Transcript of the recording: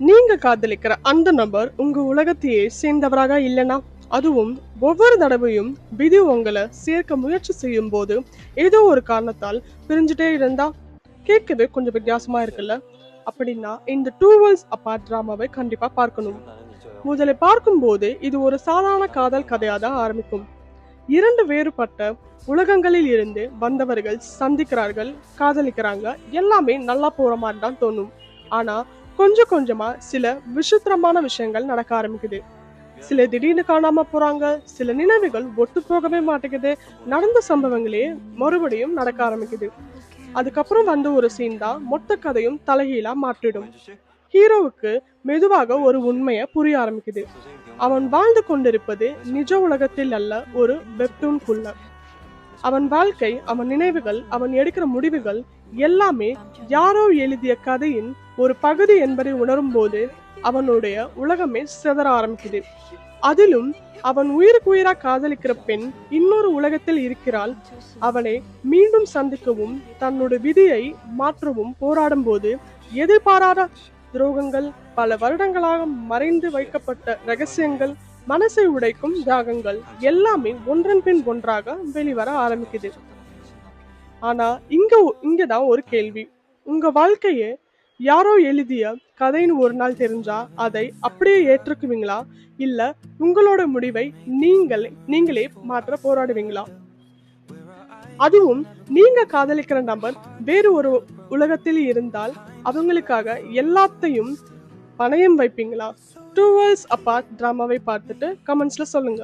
நீங்க காதலிக்கிற அந்த நபர் உங்க உலகத்தையே சேர்ந்தவராக இல்லைனா, அதுவும் ஒவ்வொரு தடவையும் விதி உங்களை சேர்க்க முயற்சி செய்யும் போது ஏதோ ஒரு காரணத்தால் பிரிஞ்சுட்டே இருந்தா, கேட்கவே கொஞ்சம் வித்தியாசமா இருக்குல்ல? அப்படின்னா இந்த டூ வேர்ல்ட்ஸ் அபார்ட் டிராமாவை கண்டிப்பா பார்க்கணும். முதல்ல பார்க்கும்போது இது ஒரு சாதாரண காதல் கதையா தான் ஆரம்பிக்கும். இரண்டு வேறுபட்ட உலகங்களில் இருந்து வந்தவர்கள் சந்திக்கிறார்கள், காதலிக்கிறாங்க, எல்லாமே நல்லா போற மாதிரி தான் தோணும். ஆனா கொஞ்சம் கொஞ்சமா சில விசித்திரமான விஷயங்கள் நடக்க ஆரம்பிக்குது. சில திடீர்னு காணாம போறாங்க, சில நினைவுகள் ஒத்து போகவே மாட்டேங்குது, நடந்த சம்பவங்களே மறுபடியும் நடக்க ஆரம்பிக்குது. அதுக்கப்புறம் வந்த ஒரு சீன் தான் மொத்த கதையும் தலைகீழா மாற்றிடும். ஹீரோவுக்கு மெதுவாக ஒரு உண்மைய புரிய ஆரம்பிக்குது. அவன் வாழ்ந்து கொண்டிருப்பது நிஜ உலகத்தில் அல்ல, ஒரு வெப்டூன்குள்ள. அவன் வாழ்க்கை, அவன் நினைவுகள், அவன் எடுக்கிற முடிவுகள் எல்லாமே யாரோ எழுதிய கதையின் ஒரு பகுதி என்பதை உணரும் போது அவனுடைய உலகமே சிதற ஆரம்பிக்குது. அதிலும் அவன் உயிருக்கு உயிரா காதலிக்கிற பெண் இன்னொரு உலகத்தில் இருக்கிறாள். அவனை மீண்டும் சந்திக்கவும் தன்னுடைய விதியை மாற்றவும் போராடும் போது எதிர்பாராத துரோகங்கள், பல வருடங்களாக மறைந்து வைக்கப்பட்ட ரகசியங்கள், மனசை உடைக்கும் தியாகங்கள் எல்லாமே ஒன்றன் பின் ஒன்றாக வெளிவர ஆரம்பிக்குது. ஆனா இங்கதான் ஒரு கேள்வி. உங்க வாழ்க்கையே யாரோ எழுதிய கதைன்னு ஒரு நாள் தெரிஞ்சா அதை அப்படியே ஏற்றுக்குவீங்களா, இல்ல உங்களோட முடிவை நீங்களே மாற்ற போராடுவீங்களா? அதுவும் நீங்க காதலிக்கிற நபர் வேறு ஒரு உலகத்தில் இருந்தால் அவங்களுக்காக எல்லாத்தையும் பணயம் வைப்பீங்களா? டூ வேர்ல்ட்ஸ் அபார்ட் டிராமாவை பார்த்துட்டு கமெண்ட்ஸ்ல சொல்லுங்க.